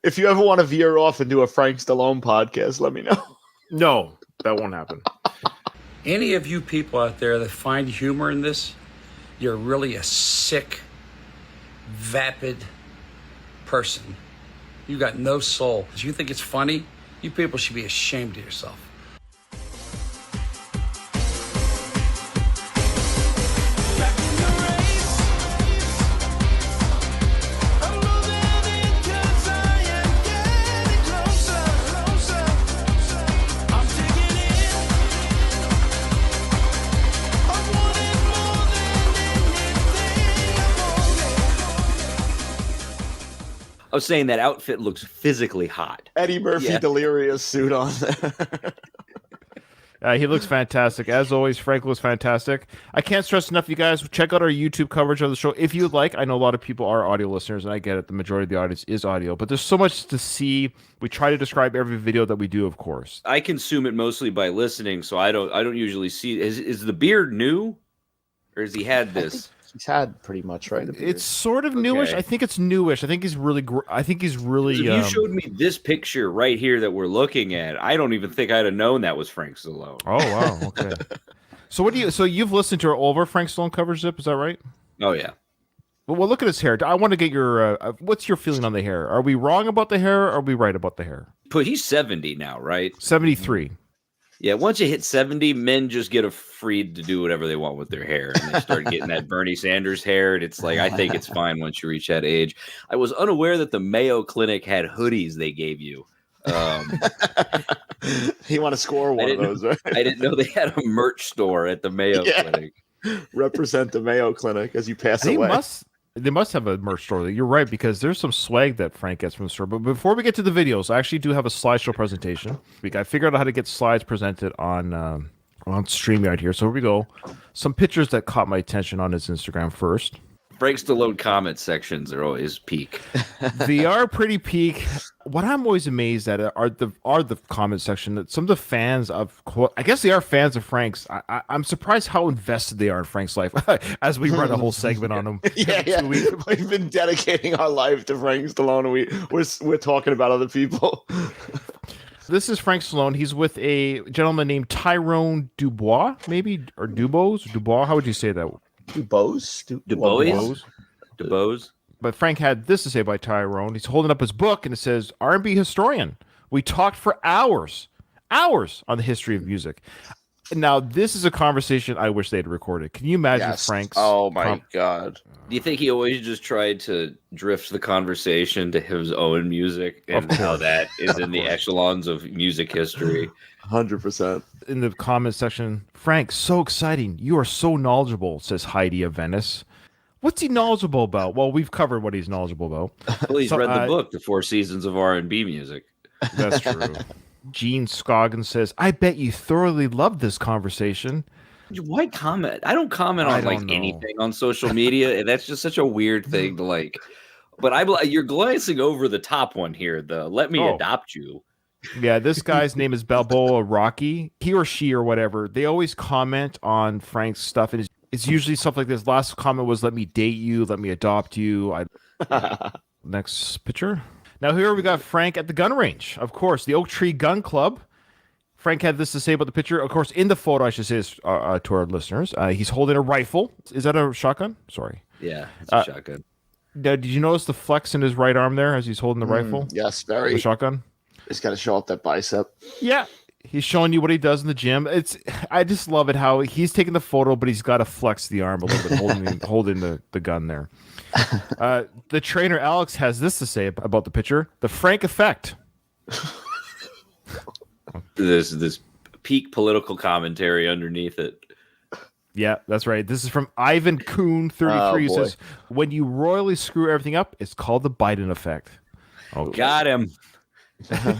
If you ever want to veer off and do a Frank Stallone podcast, let me know. No, that won't happen. Any of you people out there that find humor in this, you're really a sick, vapid person. You got no soul. If you think it's funny, you people should be ashamed of yourself. I was saying that outfit looks physically hot. Eddie Murphy Delirious suit on there. He looks fantastic. As always, Frank looks fantastic. I can't stress enough, you guys, check out our YouTube coverage of the show if you'd like. I know a lot of people are audio listeners, and I get it. The majority of the audience is audio. But there's so much to see. We try to describe every video that we do, of course. I consume it mostly by listening, so I don't usually see. Is the beard new? Or has he had this? He's had pretty much, right? It's sort of newish. I think it's newish. I think he's really. If you showed me this picture right here that we're looking at, I don't even think I'd have known that was Frank Stallone. Oh wow! Okay. So what do you? So you've listened to all of our Frank Stallone coverage, Zip? Is that right? Oh yeah. Well, look at his hair. I want to get your. What's your feeling on the hair? Are we wrong about the hair? Or are we right about the hair? But he's 70 now, right? 73. Yeah, once you hit 70, men just get free to do whatever they want with their hair. And they start getting that Bernie Sanders hair. And it's like, I think it's fine once you reach that age. I was unaware that the Mayo Clinic had hoodies they gave you. You want to score one of those, right? I didn't know they had a merch store at the Mayo Clinic. Represent the Mayo Clinic as you pass away. They must have a merch store. You're right, because there's some swag that Frank gets from the store. But before we get to the videos, I actually do have a slideshow presentation. I figured out how to get slides presented on StreamYard here. So here we go. Some pictures that caught my attention on his Instagram first. Frank Stallone comment sections are always peak. They are pretty peak. What I'm always amazed at are the comment section that some of the fans of, I guess they are fans of Frank's. I'm surprised how invested they are in Frank's life as we run a whole segment on him. Yeah. We've been dedicating our life to Frank Stallone, and we're talking about other people. This is Frank Stallone. He's with a gentleman named Tyrone Dubois, maybe, or Dubois. How would you say that? Dubois. But Frank had this to say by Tyrone. He's holding up his book, and it says, R&B historian. We talked for hours on the history of music. Now, this is a conversation I wish they'd recorded. Can you imagine Frank's? Oh, my God. Do you think he always just tried to drift the conversation to his own music and how that is in the echelons of music history? 100%. In the comment section, Frank, so exciting. You are so knowledgeable, says Heidi of Venice. What's he knowledgeable about? Well, we've covered what he's knowledgeable about. Well, he's read the book, The Four Seasons of R&B Music. That's true. Gene Scoggins says, I bet you thoroughly loved this conversation. Why comment? I don't comment on anything on social media. That's just such a weird thing to like. But you're glancing over the top one here, the let me adopt you. Yeah, this guy's name is Balboa Rocky. He or she or whatever, they always comment on Frank's stuff. And it's usually stuff like this. Last comment was, let me date you, let me adopt you. Next picture. Now here we got Frank at the gun range. Of course, the Oak Tree Gun Club. Frank had this to say about the picture. Of course, in the photo, I should say this, to our listeners, he's holding a rifle. Is that a shotgun? Sorry. Yeah, it's a shotgun. Now, did you notice the flex in his right arm there as he's holding the rifle? Yes, very. The shotgun? He's got to show off that bicep. Yeah. He's showing you what he does in the gym. I just love it how he's taking the photo, but he's got to flex the arm a little bit, holding the gun there. The trainer Alex has this to say about the picture: the Frank effect. This peak political commentary underneath it. Yeah, that's right. This is from Ivan Kuhn, 33. He says, "When you royally screw everything up, it's called the Biden effect." Oh, got him.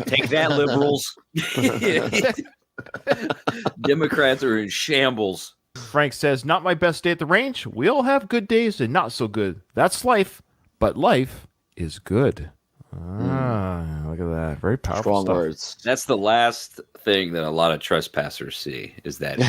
Take that, liberals. Democrats are in shambles. Frank says, not my best day at the range. We all have good days and not so good. That's life, but life is good. Look at that. Very powerful Strong stuff. words. That's the last thing that a lot of trespassers see is that.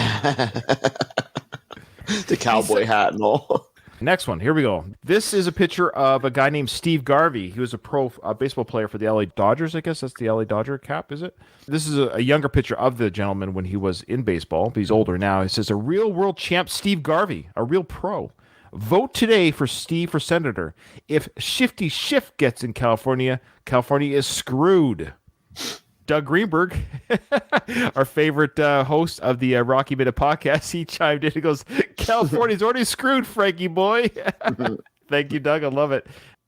The cowboy hat and all. Next one. Here we go. This is a picture of a guy named Steve Garvey. He was a pro baseball player for the LA Dodgers. I guess that's the LA Dodger cap, is it? This is a younger picture of the gentleman when he was in baseball. But he's older now. He says, a real world champ, Steve Garvey, a real pro. Vote today for Steve for senator. If Shifty Schiff gets in California, California is screwed. Doug Greenberg, our favorite host of the Rocky Minute podcast, he chimed in and goes, California's already screwed, Frankie boy. Thank you, Doug. I love it.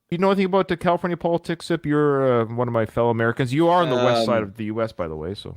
You know anything about the California politics, Zip? You're one of my fellow Americans. You are on the west side of the U.S., by the way. So,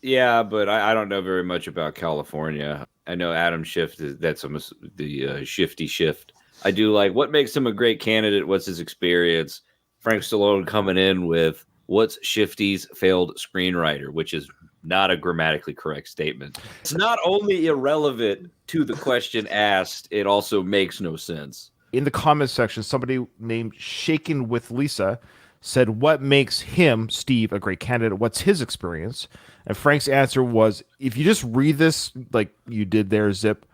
Yeah, but I don't know very much about California. I know Adam Schiff, that's almost the Shifty Shift. I do like, what makes him a great candidate? What's his experience? Frank Stallone coming in with, what's Shifty's failed screenwriter, which is not a grammatically correct statement. It's not only irrelevant to the question asked, it also makes no sense. In the comments section, somebody named Shaken with Lisa said, what makes him, Steve, a great candidate? What's his experience? And Frank's answer was, if you just read this like you did there, Zip,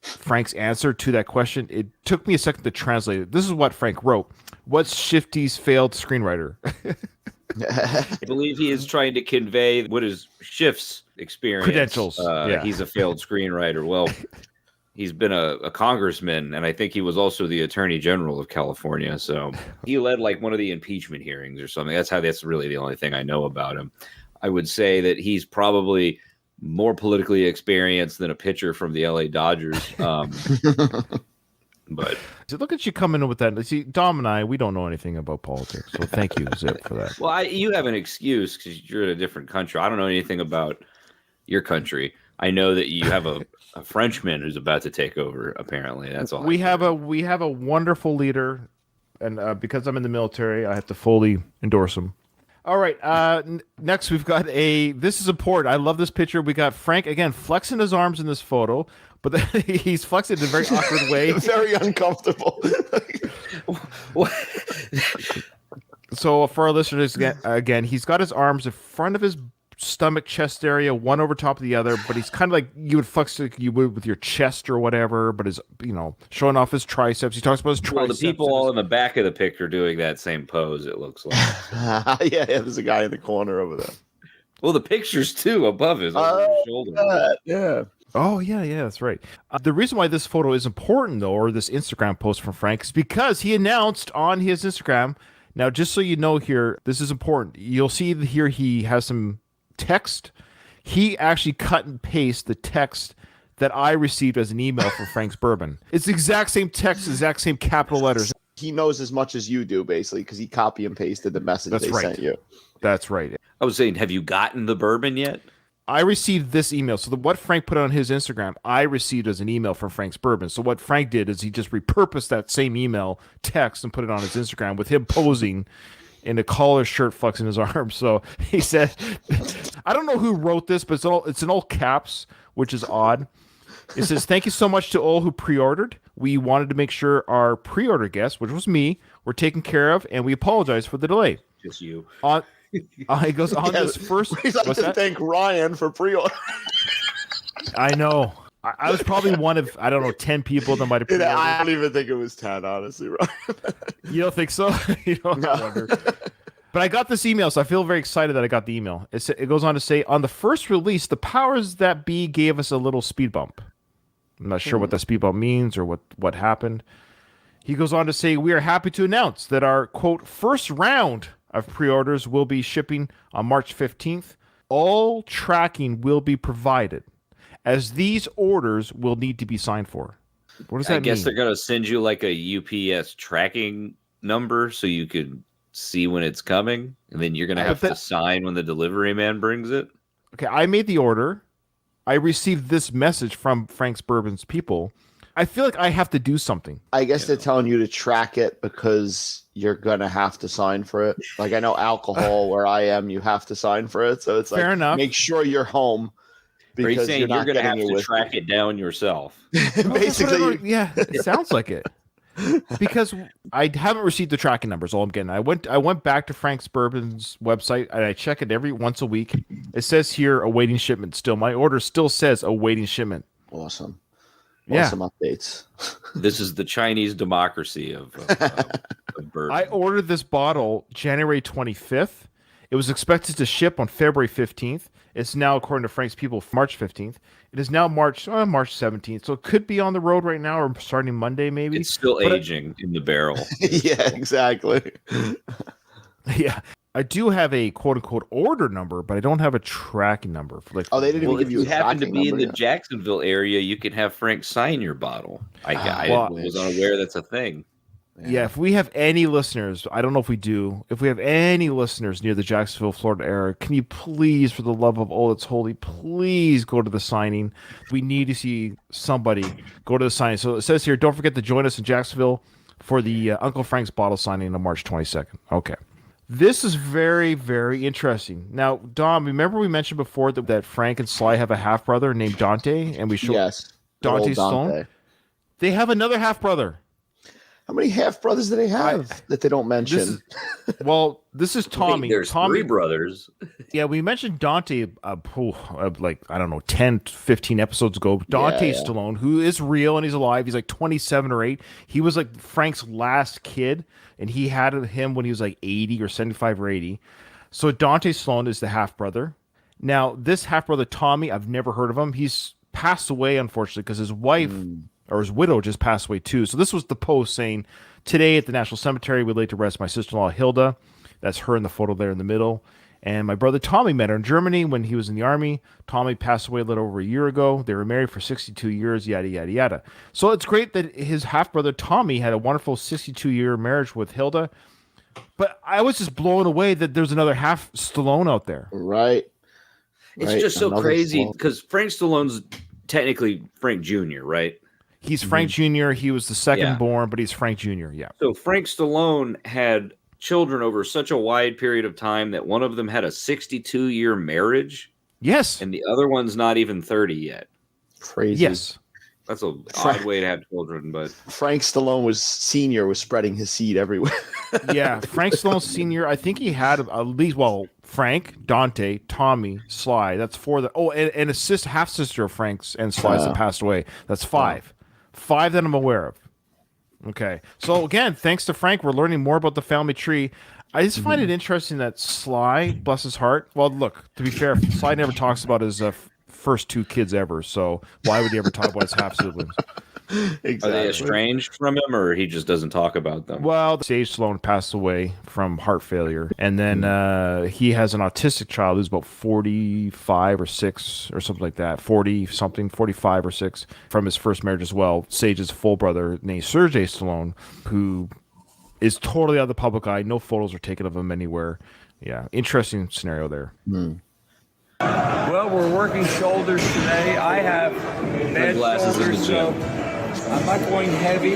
Frank's answer to that question, it took me a second to translate it. This is what Frank wrote. What's Shifty's failed screenwriter? I believe he is trying to convey what is Schiff's experience. Credentials. Yeah. He's a failed screenwriter. Well, he's been a congressman, and I think he was also the attorney general of California. So he led like one of the impeachment hearings or something. That's really the only thing I know about him. I would say that he's probably more politically experienced than a pitcher from the LA Dodgers. But so look at you coming in with that. See, Dom and I, we don't know anything about politics. So thank you, Zip, for that. Well, you have an excuse because you're in a different country. I don't know anything about your country. I know that you have a Frenchman who's about to take over. Apparently, that's all. We have a wonderful leader, and because I'm in the military, I have to fully endorse him. All right. Next, we've got this is important. I love this picture. We got Frank, again, flexing his arms in this photo, but he's flexing in a very awkward way. Very uncomfortable. So for our listeners, again, he's got his arms in front of his stomach, chest area, one over top of the other, but he's kind of like you would flex like you would with your chest or whatever, but is showing off his triceps. He talks about his triceps. Well, the people all in the back of the picture doing that same pose, it looks like. Yeah, there's a guy in the corner over there. Well, the pictures too above his shoulder. Yeah. Oh, yeah, that's right. The reason why this photo is important, though, or this Instagram post from Frank, is because he announced on his Instagram. Now, just so you know here, this is important. You'll see here he has some text. He actually cut and paste the text that I received as an email from Frank's Bourbon. It's the exact same text, exact same capital letters. He knows as much as you do, basically, because he copy and pasted the message sent you. That's right. I was saying, have you gotten the bourbon yet? I received this email. So what Frank put on his Instagram, I received as an email from Frank's Bourbon. So what Frank did is he just repurposed that same email text and put it on his Instagram with him posing in a collar shirt, flexing his arms. So he said, I don't know who wrote this, but it's in all caps, which is odd. It says, thank you so much to all who pre-ordered. We wanted to make sure our pre-order guests, which was me, were taken care of, and we apologize for the delay. Just you. He goes on this first. We'd like to thank Ryan for pre-order. I know. I was probably one of, 10 people that might have pre-ordered. I don't even think it was 10, honestly, Ryan. You don't think so? You don't wonder. But I got this email, so I feel very excited that I got the email. It goes on to say, on the first release, the powers that be gave us a little speed bump. I'm not sure what the speed bump means or what happened. He goes on to say, we are happy to announce that our, quote, first round of pre-orders will be shipping on March 15th. All tracking will be provided, as these orders will need to be signed for. What does that mean? I guess they're going to send you like a UPS tracking number so you can see when it's coming, and then you're going to have to sign when the delivery man brings it. Okay, I made the order. I received this message from Frank's Bourbon's people. I feel like I have to do something. I guess they're telling you to track it because you're going to have to sign for it. Like I know alcohol where I am, you have to sign for it. So it's fair enough. Make sure you're home. Are you saying you're going to have to track it down yourself? Basically. Yeah, it sounds like it. Because I haven't received the tracking numbers. All I'm getting. I went back to Frank's Bourbon's website and I check it every once a week. It says here awaiting shipment still. My order still says awaiting shipment. Awesome. Yeah. Some updates. This is the Chinese democracy of bourbon. I ordered this bottle January 25th. It was expected to ship on February 15th. It's now, according to Frank's people, March 15th. It is now March 17th. So it could be on the road right now or starting Monday, maybe. It's still aging in the barrel. Yeah, exactly. Yeah. I do have a quote-unquote order number, but I don't have a tracking number. For like, They didn't Well, even if give you you a happen to tracking be in number the yet. Jacksonville area, you can have Frank sign your bottle. I was unaware that's a thing. Yeah, if we have any listeners, I don't know if we do. If we have any listeners near the Jacksonville, Florida area, can you please, for the love of all that's holy, please go to the signing? We need to see somebody go to the signing. So it says here, don't forget to join us in Jacksonville for the Uncle Frank's bottle signing on March 22nd. Okay. This is very, very interesting. Now, Dom, remember we mentioned before that Frank and Sly have a half-brother named Dante? And we showed Yes. Dante Old Dante. Stallone? They have another half-brother. How many half brothers do they have that they don't mention? This is Tommy. Wait, there's Tommy, 3 brothers. Yeah, we mentioned Dante, like, I don't know, 10, 15 episodes ago. Dante Stallone, who is real and he's alive. He's like 27 or 8. He was like Frank's last kid, and he had him when he was like 80 or 75 or 80. So Dante Stallone is the half-brother. Now, this half-brother, Tommy, I've never heard of him. He's passed away, unfortunately, because his wife... or his widow just passed away too. So this was the post saying, today at the National Cemetery, we'd like to rest my sister-in-law, Hilda. That's her in the photo there in the middle. And my brother Tommy met her in Germany when he was in the army. Tommy passed away a little over a year ago. They were married for 62 years, yada, yada, yada. So it's great that his half-brother Tommy had a wonderful 62-year marriage with Hilda. But I was just blown away that there's another half Stallone out there. Right. It's just so crazy because Frank Stallone's technically Frank Jr., right? He's Frank Jr. He was the second born, but he's Frank Jr. Yeah. So Frank Stallone had children over such a wide period of time that one of them had a 62-year marriage. Yes. And the other one's not even 30 yet. Crazy. Yes. That's a odd way to have children, but Frank Stallone was spreading his seed everywhere. Yeah, Frank Stallone Sr., I think he had at least, Frank, Dante, Tommy, Sly. That's 4. And a half-sister of Frank's and Sly's that passed away. That's 5. 5 that I'm aware of. Okay. So, again, thanks to Frank, we're learning more about the family tree. I just find it interesting that Sly, bless his heart, well, look, to be fair, Sly never talks about his first 2 kids ever, so why would he ever talk about his half-siblings? Exactly. Are they estranged from him, or he just doesn't talk about them? Well, Sage Stallone passed away from heart failure, and then he has an autistic child who's about 45 or 6 or something like that, 40-something, 45 or 6 from his first marriage as well. Sage's full brother named Sergey Stallone, who is totally out of the public eye. No photos are taken of him anywhere. Yeah, interesting scenario there. Well, we're working shoulders today. I have bad glasses in the shoulders, so I'm not going heavy.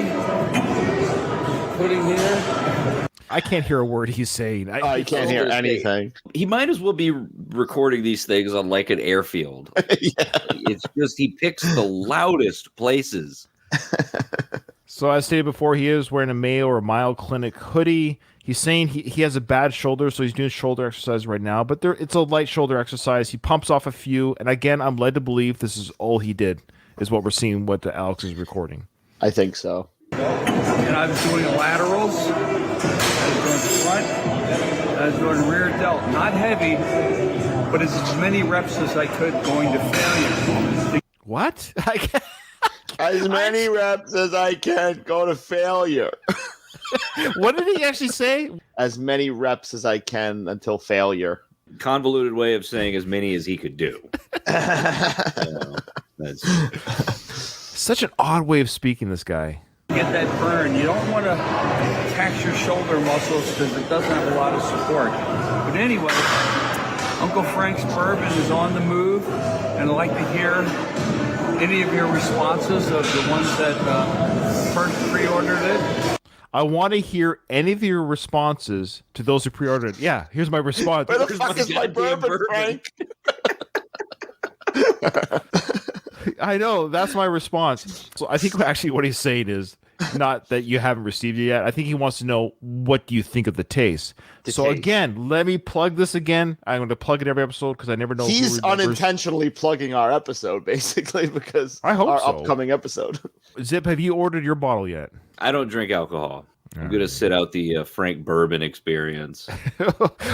Putting here. I can't hear a word he's saying. You can't hear anything. He might as well be recording these things on like an airfield. It's just he picks the loudest places. So as stated before, he is wearing a Mayo or Mayo Clinic hoodie. He's saying he has a bad shoulder, so he's doing shoulder exercise right now. But it's a light shoulder exercise. He pumps off a few. And again, I'm led to believe this is all he did, is what we're seeing, what Alex is recording. I think so. And I was doing laterals. I was doing front. I was doing rear delt. Not heavy, but as many reps as I could going to failure. What? As many reps as I can go to failure. What did he actually say? As many reps as I can until failure. Convoluted way of saying as many as he could do. That's Such an odd way of speaking, this guy. Get that burn. You don't want to tax your shoulder muscles because it doesn't have a lot of support. But anyway, Uncle Frank's Bourbon is on the move, and I'd like to hear any of your responses of the ones that first pre-ordered it. I want to hear any of your responses to those who pre-ordered. Yeah, here's my response. Where the fuck is my bourbon, Frank? I know, that's my response. So I think actually what he's saying is not that you haven't received it yet. I think he wants to know what do you think of the taste. So again, let me plug this again. I'm going to plug it every episode because I never know. He's unintentionally plugging our episode, basically, because I hope our so. upcoming episode. Zip, have you ordered your bottle yet? I don't drink alcohol. I'm going to sit out the Frank Bourbon experience.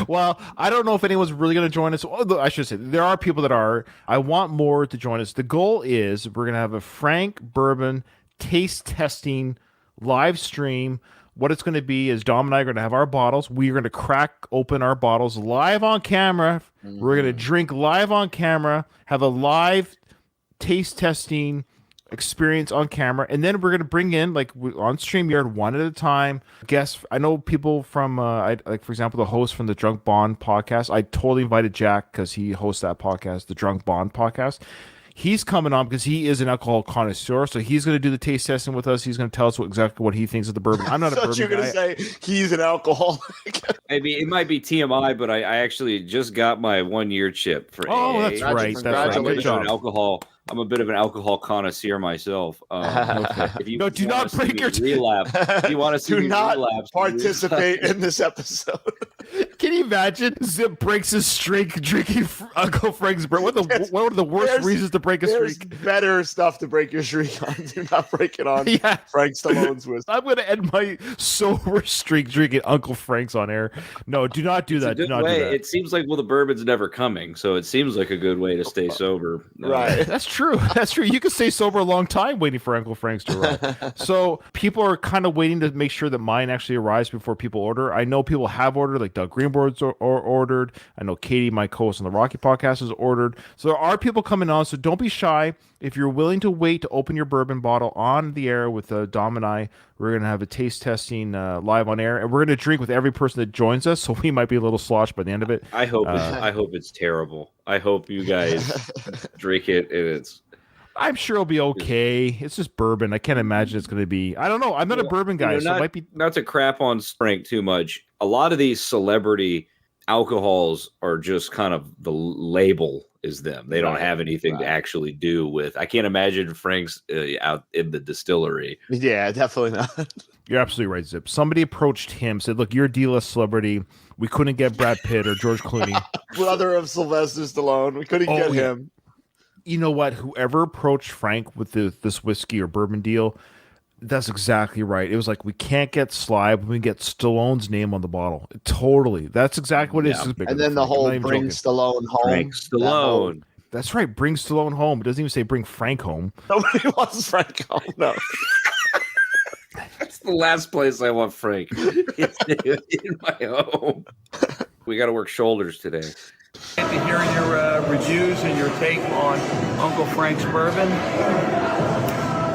Well, I don't know if anyone's really going to join us. Although I should say there are people that are. I want more to join us. The goal is we're going to have a Frank Bourbon taste testing live stream. What it's going to be is Dom and I are going to have our bottles. We are going to crack open our bottles live on camera. We're going to drink live on camera, have a live taste testing experience on camera, and then we're going to bring in, like, on StreamYard, one at a time, guests. I know people from like, for example, the host from the Drunk Bond podcast. I totally invited Jack because he hosts that podcast, the Drunk Bond podcast. He's coming on because he is an alcohol connoisseur, so he's going to do the taste testing with us. He's going to tell us exactly what he thinks of the bourbon. I'm not a bourbon you're going to say he's an alcoholic. I mean, it might be TMI, but I actually just got my 1-year chip for AA. That's right. That's right. I'm a bit of an alcohol connoisseur myself. If you do not break your relapse. If you want to see do me not relapse, participate in this episode. Can you imagine? Zip breaks his streak drinking Uncle Frank's bourbon. What are the worst reasons to break a streak? There's better stuff to break your streak on. Do not break it on Frank Stallone's whiskey. I'm going to end my sober streak drinking Uncle Frank's on air. No, do not do that. Do not do that. It seems like, well, the bourbon's never coming, so it seems like a good way to stay sober. Right. That's true. That's true. You can stay sober a long time waiting for Uncle Frank's to arrive. So people are kind of waiting to make sure that mine actually arrives before people order. I know people have ordered, like Doug Greenboard's ordered. I know Katie, my co-host on the Rocky podcast, has ordered. So there are people coming on, so don't be shy. If you're willing to wait to open your bourbon bottle on the air with Dom and I, we're going to have a taste testing live on air, and we're going to drink with every person that joins us, so we might be a little sloshed by the end of it. I hope it's terrible. I hope you guys drink it and it's... I'm sure it'll be okay. It's just bourbon. I can't imagine it's going to be... I don't know. I'm not a bourbon guy, so it might be... Not to crap on Frank too much. A lot of these celebrity alcohols are just kind of the label is them. They don't have anything to actually do with... I can't imagine Frank's out in the distillery. Yeah, definitely not. You're absolutely right, Zip. Somebody approached him, said, look, you're a D-list celebrity. We couldn't get Brad Pitt or George Clooney. Brother of Sylvester Stallone. We couldn't get him. You know what? Whoever approached Frank with this whiskey or bourbon deal, that's exactly right. It was like, we can't get Sly, but we can get Stallone's name on the bottle. Totally. That's exactly what it is. And then the whole bring Stallone home. Frank Stallone. That's right. Bring Stallone home. It doesn't even say bring Frank home. Nobody wants Frank home. No. That's the last place I want Frank. It's in my home. We got to work shoulders today. To hear your reviews and your take on Uncle Frank's bourbon.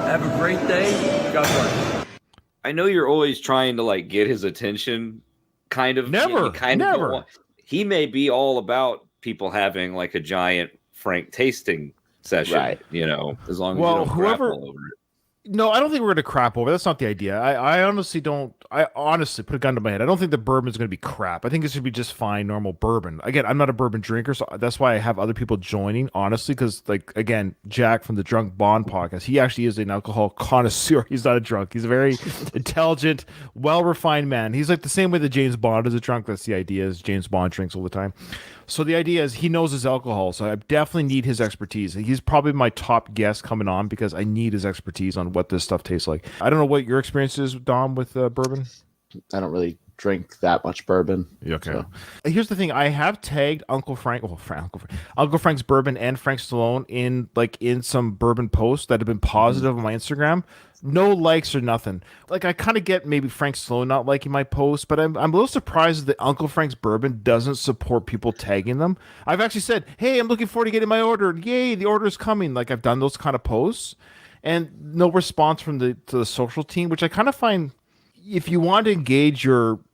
Have a great day. God bless. I know you're always trying to like get his attention. Never. He may be all about people having like a giant Frank tasting session, right? You know, as long as you don't crap all over it. No, I don't think we're going to crap over. That's not the idea. I honestly don't. I honestly put a gun to my head. I don't think the bourbon is going to be crap. I think it should be just fine, normal bourbon. Again, I'm not a bourbon drinker, so that's why I have other people joining, honestly, because, like, again, Jack from the Drunk Bond podcast, he actually is an alcohol connoisseur. He's not a drunk. He's a very intelligent, well-refined man. He's like the same way that James Bond is a drunk. That's the idea, is James Bond drinks all the time. So the idea is he knows his alcohol, so I definitely need his expertise. He's probably my top guest coming on because I need his expertise on what this stuff tastes like. I don't know what your experience is, Dom, with bourbon. I don't really drink that much bourbon. Okay. So. Here's the thing: I have tagged Uncle Frank's bourbon and Frank Stallone in some bourbon posts that have been positive on my Instagram. No likes or nothing. Like, I kind of get maybe Frank Stallone not liking my post, but I'm a little surprised that Uncle Frank's bourbon doesn't support people tagging them. I've actually said, hey, I'm looking forward to getting my order. Yay, the order's coming. Like, I've done those kind of posts, and no response from the social team, which I kind of find, if you want to engage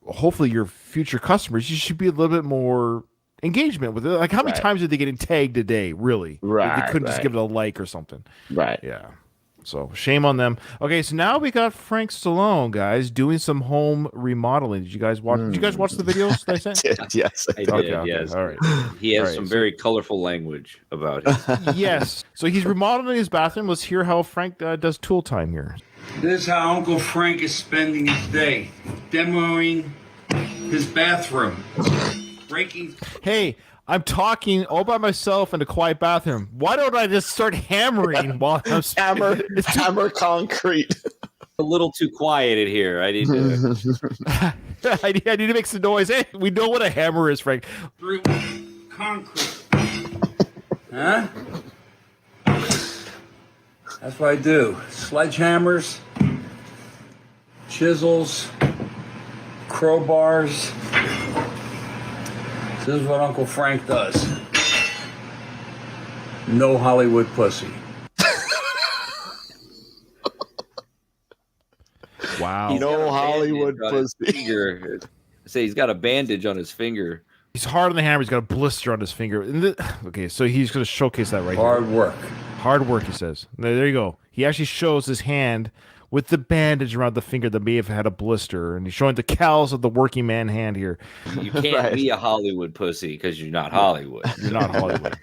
hopefully your future customers, you should be a little bit more engagement with it. Like, how many times are they getting tagged a day, really? Right. They couldn't just give it a like or something. Right. Yeah. So shame on them. Okay, so now we got Frank Stallone, guys, doing some home remodeling. Did you guys watch? Did you guys watch the videos that I sent? Yes, I did. Okay, yes. All right. He has some very colorful language about it. Yes. So he's remodeling his bathroom. Let's hear how Frank does tool time here. This is how Uncle Frank is spending his day. Demoing his bathroom. Breaking... Hey, I'm talking all by myself in a quiet bathroom. Why don't I just start hammering while I'm hammer concrete? A little too quiet in here. I need to. I need to make some noise. Hey, we know what a hammer is, Frank. Through concrete. Huh? That's what I do. Sledgehammers, chisels, crowbars. This is what Uncle Frank does. No Hollywood pussy. Wow. No Hollywood pussy. Say he's got a bandage on his finger. He's hard on the hammer. He's got a blister on his finger. Okay, so he's going to showcase that right Hard here. work. Hard work, he says. There you go. He actually shows his hand with the bandage around the finger that may have had a blister, and he's showing the callus of the working man hand here. You can't be a Hollywood pussy because you're not Hollywood. You're not Hollywood.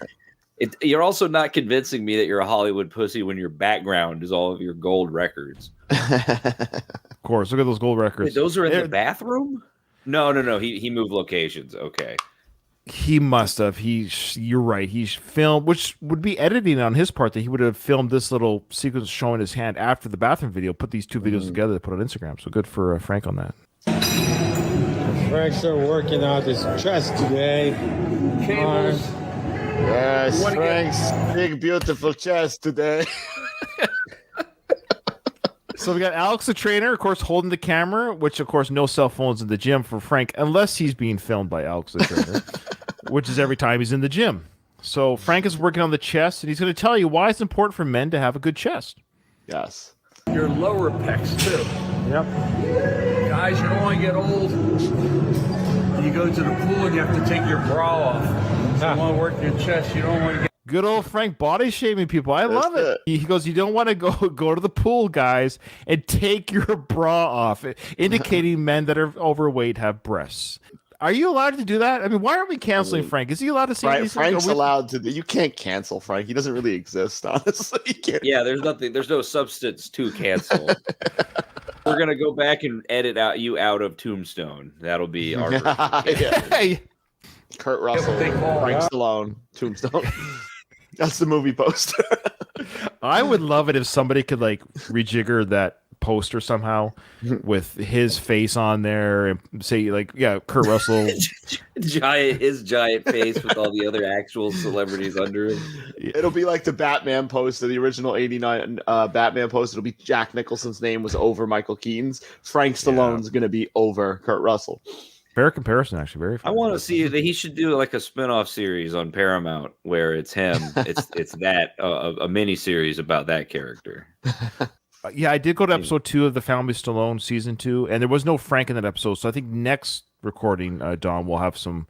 You're also not convincing me that you're a Hollywood pussy when your background is all of your gold records. Of course. Look at those gold records. Wait, those are in the bathroom? No. He moved locations. Okay. He must have. You're right. He's filmed, which would be editing on his part, that he would have filmed this little sequence showing his hand after the bathroom video, put these two videos together to put on Instagram. So good for Frank on that. Frank's still working out his chest today. Cables. Yes, Frank's big, beautiful chest today. So we got Alex, the trainer, of course, holding the camera, which, of course, no cell phones in the gym for Frank, unless he's being filmed by Alex, the trainer, which is every time he's in the gym. So Frank is working on the chest, and he's going to tell you why it's important for men to have a good chest. Yes. Your lower pecs, too. Yep. Guys, you don't want to get old. You go to the pool and you have to take your bra off. You want to work your chest. You don't want to get... Good old Frank body shaming people. I love it. He goes, you don't want to go to the pool, guys, and take your bra off, indicating men that are overweight have breasts. Are you allowed to do that? I mean, why aren't we canceling Frank? Is he allowed to say these things? Frank's allowed to. You can't cancel Frank. He doesn't really exist, honestly. You can't. Yeah, there's nothing. There's no substance to cancel. We're gonna go back and edit you out of Tombstone. That'll be our version. Kurt Russell, Frank Stallone, Tombstone. That's the movie poster. I would love it if somebody could like rejigger that poster somehow with his face on there and say like, yeah, Kurt Russell. his giant face with all the other actual celebrities under him. It'll be like the Batman poster, the original 89 Batman poster. It'll be Jack Nicholson's name was over Michael Keaton's. Frank Stallone's going to be over Kurt Russell. Fair comparison, actually. Very fair. I want to see that he should do like a spinoff series on Paramount where it's him. It's that a mini series about that character. Yeah, I did go to episode 2 of the Family Stallone season 2, and there was no Frank in that episode. So I think next recording, Don, we'll have some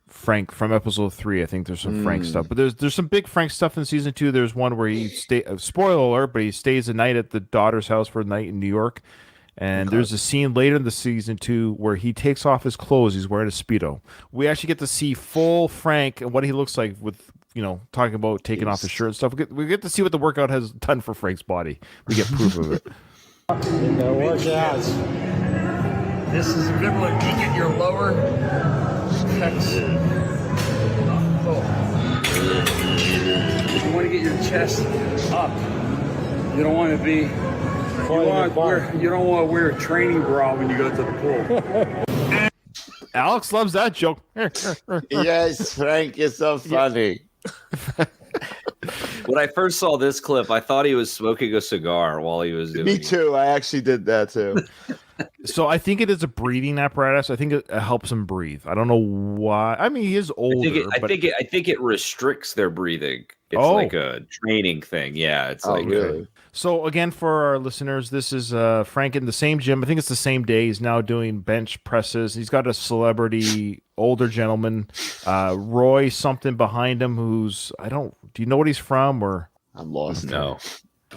Frank from episode 3. I think there's some Frank stuff, but there's some big Frank stuff in season 2. There's one where he spoiler alert, but he stays a night at the daughter's house for a night in New York. And there's a scene later in the season 2 where he takes off his clothes. He's wearing a Speedo. We actually get to see full Frank and what he looks like with, talking about taking off his shirt and stuff. We get to see what the workout has done for Frank's body. We get proof of it. Workouts. This is a good one. You get your lower pecs. You want to get your chest up. You don't want to be... You don't want to wear a training bra when you go to the pool. Alex loves that joke. Yes, Frank is so funny. When I first saw this clip, I thought he was smoking a cigar while he was doing Me too. I actually did that too. So I think it is a breathing apparatus. I think it helps him breathe. I don't know why. I mean, he is older. I think it restricts their breathing. It's like a training thing. Yeah, it's really? So again, for our listeners, this is Frank in the same gym. I think it's the same day. He's now doing bench presses. He's got a celebrity older gentleman, Roy something behind him. Do you know what he's from? Or I'm lost. No.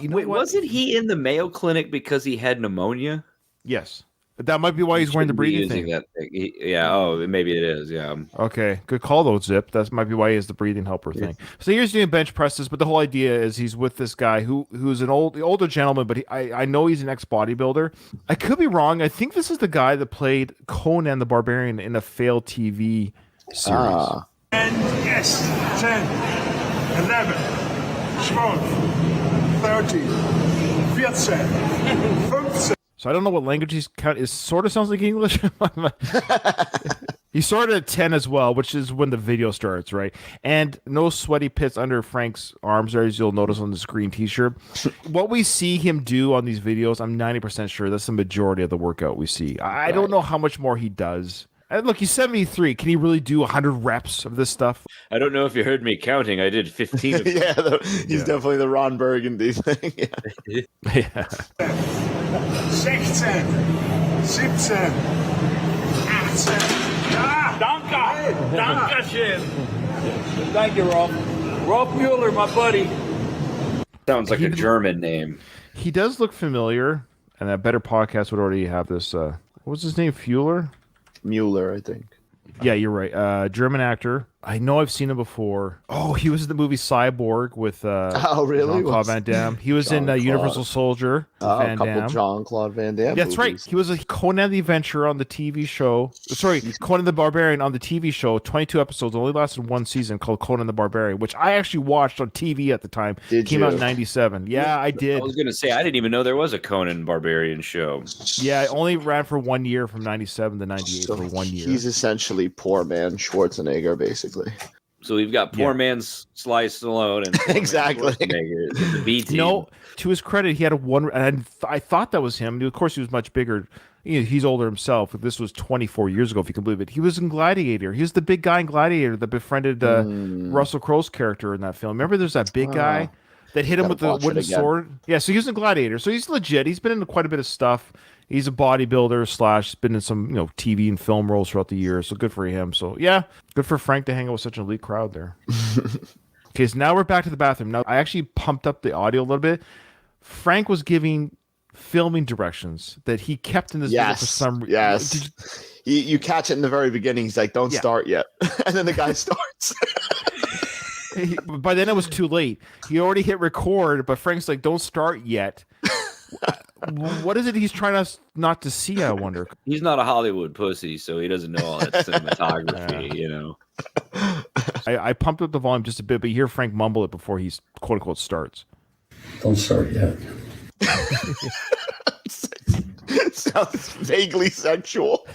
Wait, wasn't he in the Mayo Clinic because he had pneumonia? Yes. That might be why he's wearing the Shouldn't be breathing using thing. that thing. Yeah. Oh, maybe it is. Yeah. Okay, good call though, Zip. That might be why he has the breathing helper thing. So here's doing bench presses, but the whole idea is he's with this guy who's an older gentleman, but I know he's an ex bodybuilder. I could be wrong. I think this is the guy that played Conan the Barbarian in a failed TV series. And yes, 10, 11, 12, 13, 14, 15. So I don't know what language he's count. It sort of sounds like English. He started at 10 as well, which is when the video starts, right? And no sweaty pits under Frank's arms there, as you'll notice on the screen t-shirt. What we see him do on these videos, I'm 90% sure that's the majority of the workout we see. I don't know how much more he does. And look, he's 73. Can he really do 100 reps of this stuff? I don't know if you heard me counting. I did 15. Of Yeah, he's definitely the Ron Burgundy thing. Yeah. Yeah. 16, 17, 18. Dankeschön. Thank you, Rolf. Rolf Mueller, my buddy. Sounds like a German name. He does look familiar, and a better podcast would already have this. What was his name? Mueller, I think. Yeah, you're right. German actor. I know I've seen him before. Oh, he was in the movie Cyborg with Oh, really? Jean-Claude Van Damme. He was in Jean-Claude. Universal Soldier. A Van couple Damme. Jean-Claude Van Damme That's right. movies. He was a Conan the Adventurer on the TV show. Sorry, Conan the Barbarian on the TV show. 22 episodes, only lasted one season, called Conan the Barbarian, which I actually watched on TV at the time. Did Came out you? in 97. Yeah, I did. I was going to say, I didn't even know there was a Conan Barbarian show. Yeah, it only ran for 1 year from 97 to 98 So for 1 year. He's essentially poor man Schwarzenegger, basically. So we've got poor man's Sly Stallone and poor man Exactly. Schwarzenegger, the B team. No, to his credit, he had a one, and I thought that was him. Of course, he was much bigger. He's older himself. This was 24 years ago, if you can believe it. He was in Gladiator. He was the big guy in Gladiator that befriended Russell Crowe's character in that film. Remember, there's that big guy that hit him with the watch it wooden again. sword. Yeah, so he was in Gladiator. So he's legit. He's been in quite a bit of stuff. He's a bodybuilder / been in some TV and film roles throughout the years. So good for him. So yeah, good for Frank to hang out with such an elite crowd there. Okay, so now we're back to the bathroom. Now I actually pumped up the audio a little bit. Frank was giving filming directions that he kept in this video for some reason. Yes. You catch it in the very beginning. He's like, "Don't start yet," and then the guy starts. By then it was too late. He already hit record, but Frank's like, "Don't start yet." What is it he's trying us not to see? I wonder. He's not a Hollywood pussy, so he doesn't know all that cinematography, I pumped up the volume just a bit, but you hear Frank mumble it before he's quote unquote starts. Don't start yet. It sounds vaguely sexual.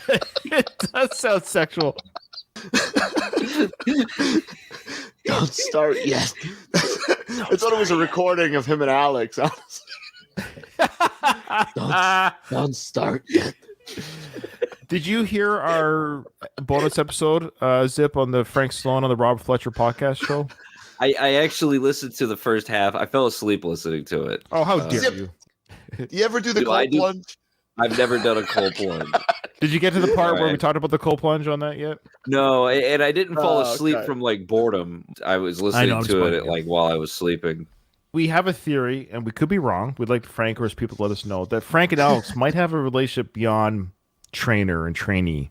It does sound sexual. Don't start yet. I thought it was a recording of him and Alex. Honestly. Don't start yet. Did you hear our bonus episode, Zip, on the Frank Stallone on the Rob Fletcher podcast show? I actually listened to the first half. I fell asleep listening to it. Oh, how dare Zip. you! Do you ever do the Do I cold do- plunge? I've never done a cold plunge. Did you get to the part where we Alright. talked about the cold plunge on that yet? No, and I didn't fall Oh, asleep okay. from boredom. I was I listening know, I'm just to wondering. it while I was sleeping. We have a theory, and we could be wrong. We'd like Frank or his people to let us know that Frank and Alex might have a relationship beyond trainer and trainee.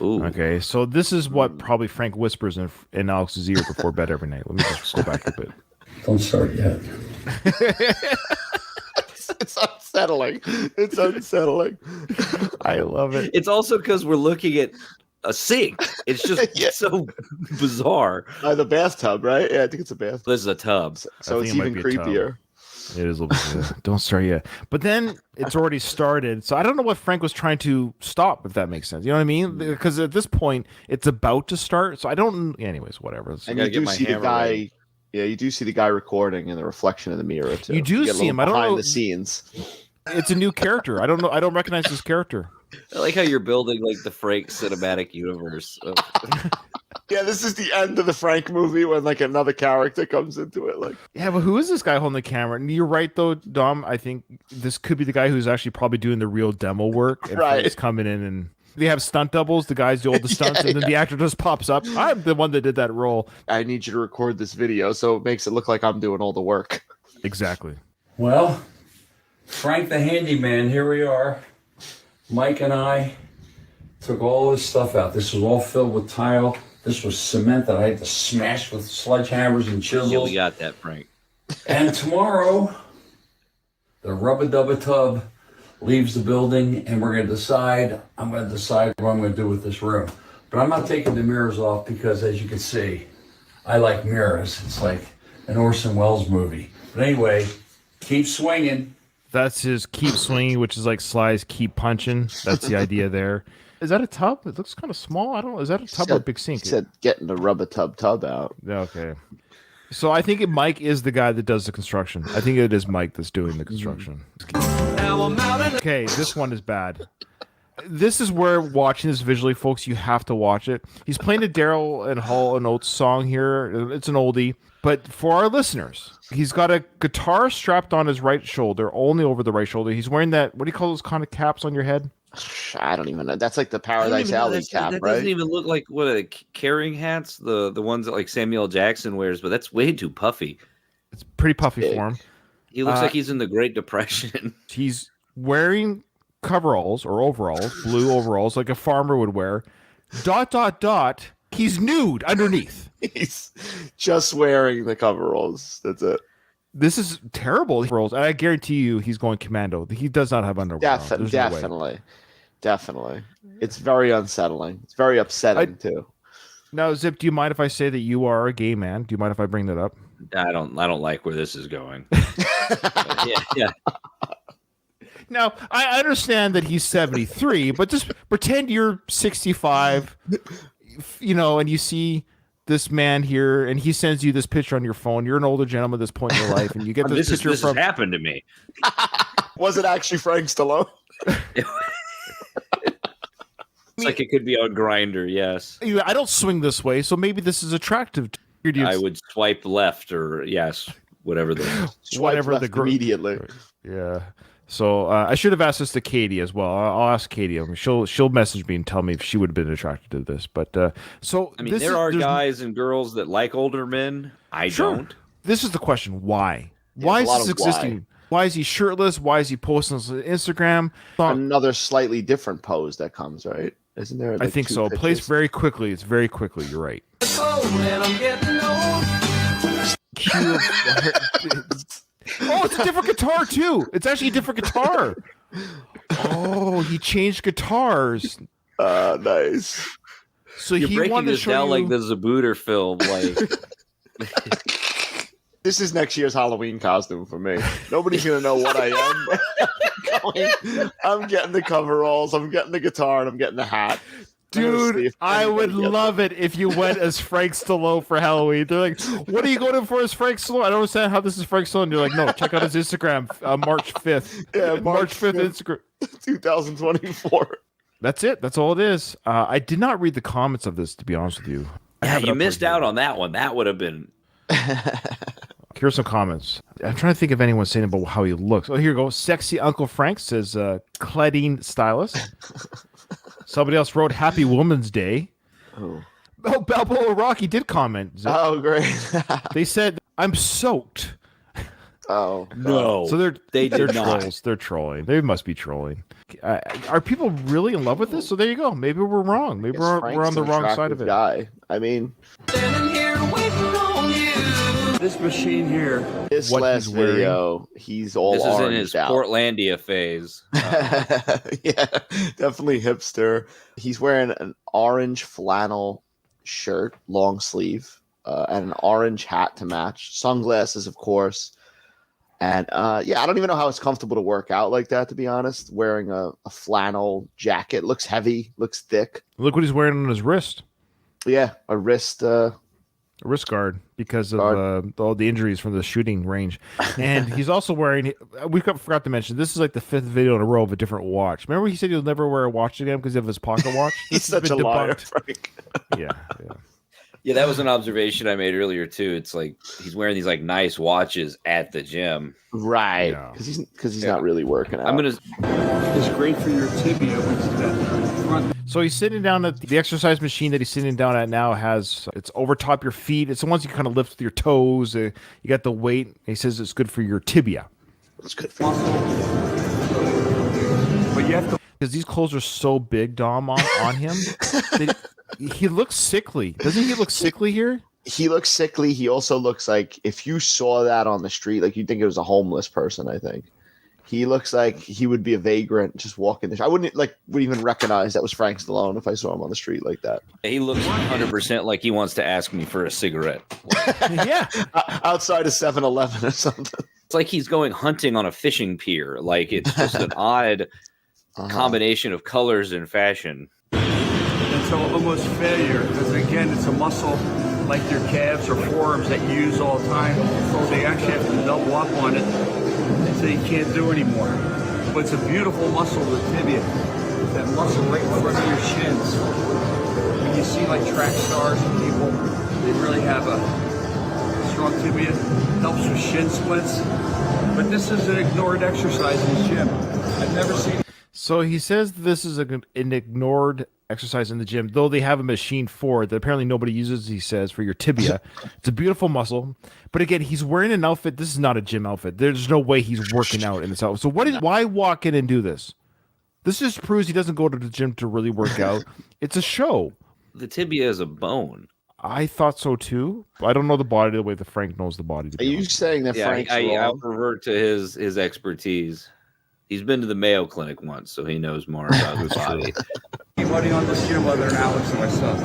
Ooh. Okay, so this is what probably Frank whispers in Alex's ear before bed every night. Let me just go back a bit. Don't start yet. It's unsettling. It's unsettling. I love it. It's also because we're looking at a sink. It's just Yeah. so bizarre. The bathtub, right? Yeah, I think it's a bathtub. This is a tub. So think it's it might even be a tub. creepier. It is a little bit. Don't start yet. But then it's already started. So I don't know what Frank was trying to stop, if that makes sense. You know what I mean? Because at this point, it's about to start. So I don't. Anyways, whatever. And gotta you get do my see the hammer guy. ready. Yeah, you do see the guy recording in the reflection in the mirror too. You do get a see little him. I don't behind know- the scenes. It's a new character. I don't know. I don't recognize this character. I like how you're building like the Frank cinematic universe. Yeah, this is the end of the Frank movie when like another character comes into it. Like, Yeah, but who is this guy holding the camera? And you're right, though, Dom. I think this could be the guy who's actually probably doing the real demo work. And Right. Frank's coming in and they have stunt doubles. The guys do all the stunts, and then the actor just pops up. I'm the one that did that role. I need you to record this video, so it makes it look like I'm doing all the work. Exactly. Well, Frank the handyman, here we are. Mike and I took all this stuff out. This was all filled with tile. This was cement that I had to smash with sledgehammers and chisels. Yeah, we got that, Frank. And tomorrow, the rubba-dubba tub leaves the building, and I'm going to decide what I'm going to do with this room. But I'm not taking the mirrors off because, as you can see, I like mirrors. It's like an Orson Welles movie. But anyway, keep swinging. That's his keep swinging, which is like Sly's keep punching. That's the idea there. Is that a tub? It looks kind of small. I don't know. Is that a tub or a big sink? He said getting the rubber tub out. Okay. So I think Mike is the guy that does the construction. I think it is Mike that's doing the construction. Okay, this one is bad. This is where watching this visually, folks, you have to watch it. He's playing a Daryl and Hall and Oates song here. It's an oldie. But for our listeners, he's got a guitar strapped on his right shoulder, only over the right shoulder. He's wearing that, what do you call those kind of caps on your head? I don't even know. That's like the Paradise Alley cap, that right? doesn't even look like what are the carrying hats, the ones that like Samuel Jackson wears, but that's way too puffy. It's pretty puffy for him. He looks like he's in the Great Depression. He's wearing coveralls or overalls, blue overalls, like a farmer would wear. ... He's nude underneath. He's just wearing the coveralls. That's it. This is terrible. And I guarantee you he's going commando. He does not have underwear. Definitely. It's very unsettling. It's very upsetting too. Now, Zip, do you mind if I say that you are a gay man? Do you mind if I bring that up? I don't like where this is going. yeah. Now, I understand that he's 73, but just pretend you're 65, and you see this man here, and he sends you this picture on your phone. You're an older gentleman at this point in your life, and you get this picture this from... has happened to me. Was it actually Frank Stallone? It's like it could be on Grindr, yes. I don't swing this way, so maybe this is attractive to you. I would swipe left or yes, whatever the immediately. Yeah. So I should have asked this to Katie as well. I'll ask Katie. I mean, she'll message me and tell me if she would have been attracted to this. But so I mean, there are guys and girls that like older men. I don't. This is the question: why? Why is this existing? Why is he shirtless? Why is he posting on Instagram? Another slightly different pose that comes, right? Isn't there? I think so. It plays very quickly. It's very quickly. You're right. Oh, it's a different guitar too. It's actually a different guitar. Oh, he changed guitars. Nice. So you're he breaking wanted this to show down you... like the Zabooter film. Like this is next year's Halloween costume for me. Nobody's gonna know what I am. I'm getting the coveralls. I'm getting the guitar, and I'm getting the hat. Dude, I would love it if you went as Frank Stallone for Halloween. They're like, what are you going in for as Frank Stallone? I don't understand how this is Frank Stallone. You're like, no, check out his Instagram, March 5th. Yeah, March 5th Instagram. 2024. That's it. That's all it is. I did not read the comments of this, to be honest with you. Yeah, you missed out on that one. That would have been... Here's some comments. I'm trying to think of anyone saying about how he looks. Oh, here you go. Sexy Uncle Frank says, Cladding stylist. Somebody else wrote Happy Woman's Day. Oh, Balboa Rocky did comment. Oh, great. They said, I'm soaked. Oh, no. So they're not. trolls. They're trolling. They must be trolling. Are people really in love with this? So there you go. Maybe we're wrong. Maybe we're on the wrong side of it. Guy. I mean, this machine here. This last video, he's all this is in his out. Portlandia phase. Yeah, definitely hipster. He's wearing an orange flannel shirt, long sleeve, and an orange hat to match. Sunglasses, of course. And yeah, I don't even know how it's comfortable to work out like that, to be honest. Wearing a flannel jacket. Looks heavy, looks thick. Look what he's wearing on his wrist. Yeah, a wrist guard because of all the injuries from the shooting range. And he's also wearing, we forgot to mention, this is like the 5th video in a row of a different watch. Remember he said he'll never wear a watch again because of his pocket watch? He's such a liar, Frank. Yeah. Yeah, that was an observation I made earlier too. It's like he's wearing these like nice watches at the gym, right? Because he's not really working out. It's great for your tibia, which is that front. So he's sitting down at the exercise machine that he's sitting down at now it's over top your feet. It's the ones you kind of lift with your toes. You got the weight. He says it's good for your tibia. It's good for you. But you have to. because these clothes are so big, Dom, on him. He looks sickly. Doesn't he look sickly here? He looks sickly. He also looks like if you saw that on the street, like you'd think it was a homeless person. I think he looks like he would be a vagrant just walking. I wouldn't even recognize that was Frank Stallone if I saw him on the street like that. He looks 100% like he wants to ask me for a cigarette. Yeah, Outside of 7-Eleven or something. It's like he's going hunting on a fishing pier. Like it's just an odd combination of colors and fashion. It's almost failure because, again, it's a muscle like your calves or forearms that you use all the time. So they actually have to double up on it so you can't do anymore. But it's a beautiful muscle, the tibia. It's that muscle right in front of your shins. When you see like track stars and people, they really have a strong tibia. Helps with shin splints. But this is an ignored exercise in the gym. I've never seen. So he says this is an ignored exercise in the gym, though they have a machine for it that apparently nobody uses, he says, for your tibia. It's a beautiful muscle. But again, he's wearing an outfit. This is not a gym outfit. There's no way he's working out in this outfit. So why walk in and do this? This just proves he doesn't go to the gym to really work out. It's a show. The tibia is a bone. I thought so too. I don't know the body the way that Frank knows the body. Are you saying that Frank's I'll wrong? revert to his expertise. He's been to the Mayo Clinic once, so he knows more about the body. Anybody on this gym other than Alex and myself.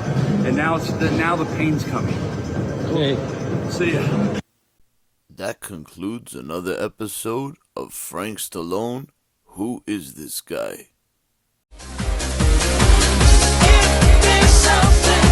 And now the pain's coming. Okay. See ya. That concludes another episode of Frank Stallone. Who is this guy? Give me something.